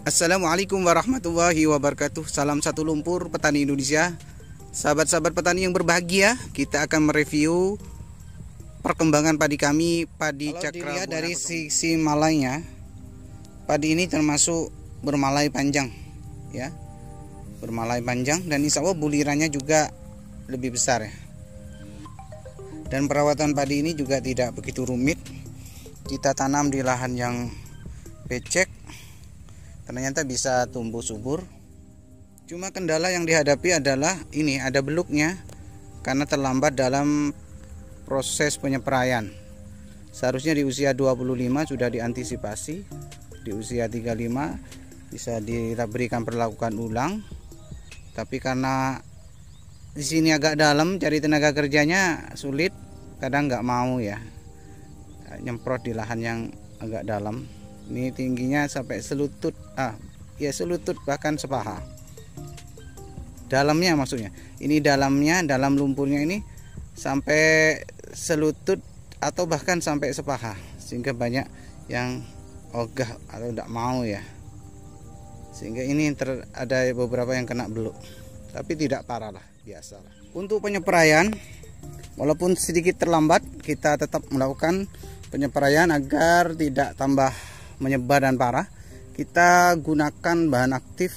Assalamualaikum warahmatullahi wabarakatuh. Salam satu lumpur petani Indonesia. Sahabat-sahabat petani yang berbahagia, kita akan mereview perkembangan padi kami, padi Cakra. Dilihat dari sisi malainya, padi ini termasuk bermalai panjang ya. Bermalai panjang dan insya Allah bulirannya juga lebih besar ya. Dan perawatan padi ini juga tidak begitu rumit. Kita tanam di lahan yang becek, ternyata bisa tumbuh subur. Cuma kendala yang dihadapi adalah ini, ada beluknya karena terlambat dalam proses penyepraian. Seharusnya di usia 25 sudah diantisipasi, di usia 35 bisa diberikan perlakukan ulang. Tapi karena di sini agak dalam, cari tenaga kerjanya sulit, kadang nggak mau ya nyemprot di lahan yang agak dalam. Ini tingginya sampai selutut, selutut bahkan sepaha. Dalamnya maksudnya. Ini dalamnya, dalam lumpurnya ini sampai selutut atau bahkan sampai sepaha, sehingga banyak yang ogah atau tidak mau ya. Sehingga ini ada beberapa yang kena beluk, tapi tidak parah lah, biasa lah. Untuk penyepraian, walaupun sedikit terlambat, kita tetap melakukan penyepraian agar tidak tambah menyebar dan parah. Kita gunakan bahan aktif.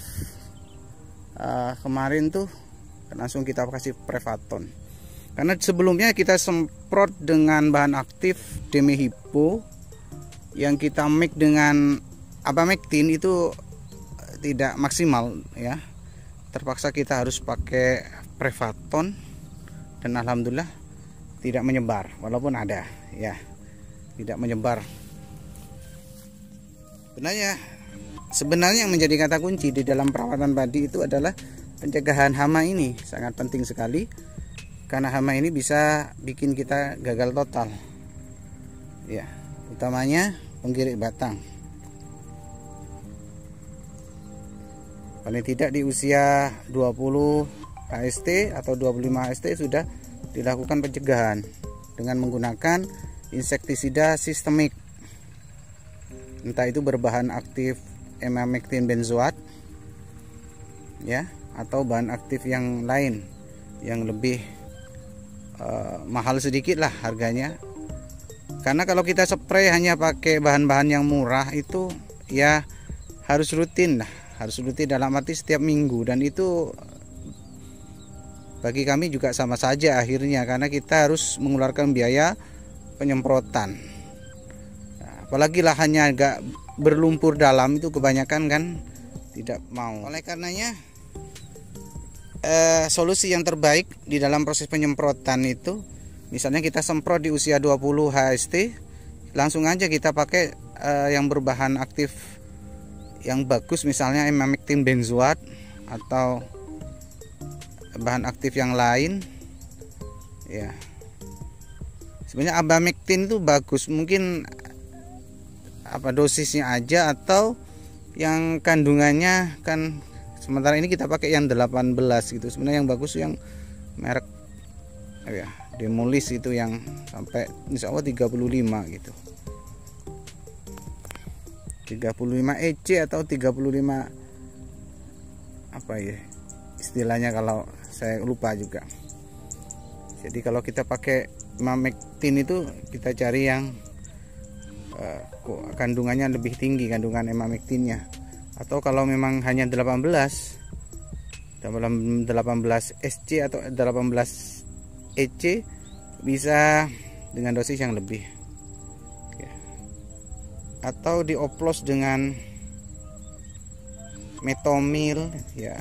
Kemarin tuh langsung kita kasih Prevaton, karena sebelumnya kita semprot dengan bahan aktif Demihipo yang kita mix dengan Abamectin itu tidak maksimal ya. Terpaksa kita harus pakai Prevaton dan alhamdulillah tidak menyebar, walaupun ada ya, tidak menyebar. Sebenarnya yang menjadi kata kunci di dalam perawatan padi itu adalah pencegahan hama. Ini sangat penting sekali, karena hama ini bisa bikin kita gagal total ya, utamanya penggirik batang. Paling tidak di usia 20 HST atau 25 HST sudah dilakukan pencegahan dengan menggunakan insektisida sistemik, entah itu berbahan aktif emamectin benzoat ya, atau bahan aktif yang lain yang lebih mahal sedikit lah harganya. Karena kalau kita spray hanya pakai bahan-bahan yang murah itu ya harus rutin lah, harus rutin dalam arti setiap minggu, dan itu bagi kami juga sama saja akhirnya, karena kita harus mengeluarkan biaya penyemprotan. Apalagi lahannya agak berlumpur dalam, itu kebanyakan kan tidak mau. Oleh karenanya solusi yang terbaik di dalam proses penyemprotan itu, misalnya kita semprot di usia 20 HST, langsung aja kita pakai yang berbahan aktif yang bagus, misalnya emamectin benzoat atau bahan aktif yang lain ya. Sebenarnya Abamectin itu bagus, mungkin dosisnya aja atau yang kandungannya kan. Sementara ini kita pakai yang 18 gitu. Sebenarnya yang bagus yang merek ya Demolis itu, yang sampai insya Allah 35 gitu, 35 EC atau 35 apa ya istilahnya, kalau saya lupa juga. Jadi kalau kita pakai emamectin itu kita cari yang kandungannya lebih tinggi, kandungan emamectinnya. Atau kalau memang hanya 18 SC atau 18 EC, bisa dengan dosis yang lebih ya. Atau dioplos dengan metomil ya,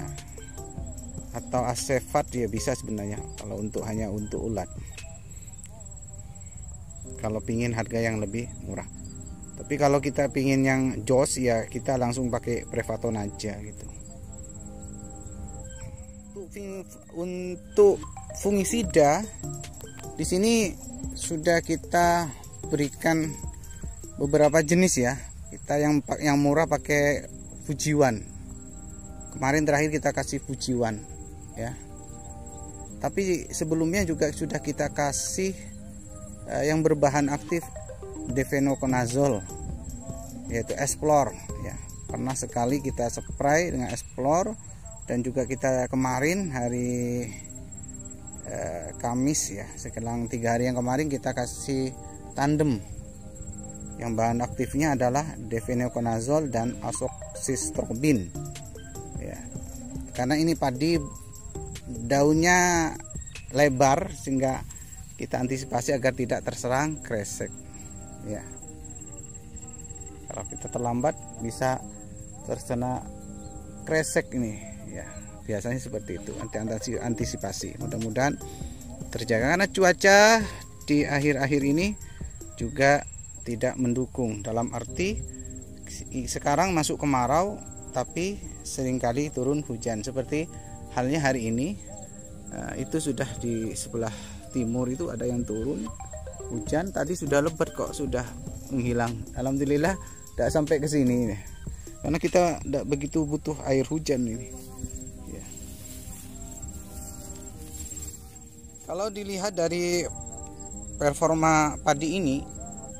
atau asefat ya bisa sebenarnya, kalau hanya untuk ulat, kalau pingin harga yang lebih murah. Tapi kalau kita pingin yang jos ya kita langsung pakai Prevaton aja gitu. Untuk fungisida di sini sudah kita berikan beberapa jenis ya. Kita yang murah pakai Fujiwan. Kemarin terakhir kita kasih Fujiwan ya. Tapi sebelumnya juga sudah kita kasih yang berbahan aktif Defenoconazole, yaitu Explore ya. pernah sekali kita spray dengan Explore, dan juga kita kemarin hari Kamis ya, sekilang 3 hari yang kemarin kita kasih tandem yang bahan aktifnya adalah Difenoconazole dan Azoxystrobin ya. Karena ini padi daunnya lebar sehingga kita antisipasi agar tidak terserang kresek ya. Kalau kita terlambat bisa terkena kresek ini ya, biasanya seperti itu. Antisipasi mudah-mudahan terjaga, karena cuaca di akhir-akhir ini juga tidak mendukung, dalam arti sekarang masuk kemarau tapi seringkali turun hujan, seperti halnya hari ini. Itu sudah di sebelah timur itu ada yang turun hujan, tadi sudah lebat kok sudah menghilang. Alhamdulillah tidak sampai ke sini karena kita tidak begitu butuh air hujan ini ya. Kalau dilihat dari performa padi ini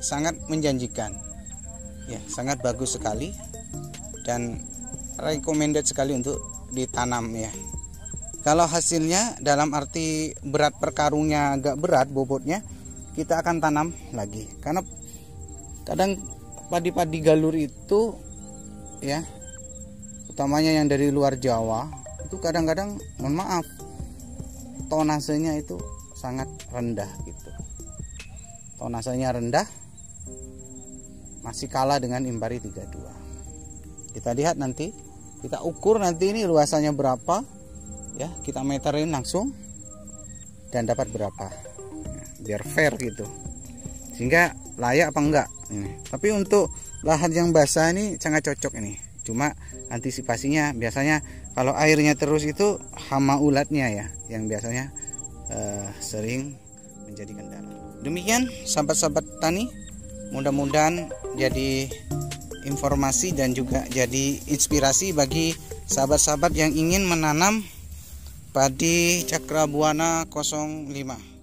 sangat menjanjikan ya, sangat bagus sekali dan recommended sekali untuk ditanam ya. Kalau hasilnya dalam arti berat per karungnya agak berat bobotnya, kita akan tanam lagi, karena kadang padi-padi galur itu ya, utamanya yang dari luar Jawa itu kadang-kadang mohon maaf tonasenya itu sangat rendah gitu. Tonasenya rendah, masih kalah dengan Impari 32. Kita lihat nanti, kita ukur nanti ini luasannya berapa ya, kita meterin langsung dan dapat berapa ya, biar fair gitu, sehingga layak apa enggak ini. Tapi untuk lahan yang basah ini sangat cocok ini, cuma antisipasinya biasanya kalau airnya terus itu hama ulatnya ya yang biasanya sering menjadi kendala. Demikian sahabat-sahabat tani, mudah-mudahan jadi informasi dan juga jadi inspirasi bagi sahabat-sahabat yang ingin menanam padi Cakrabuana 05.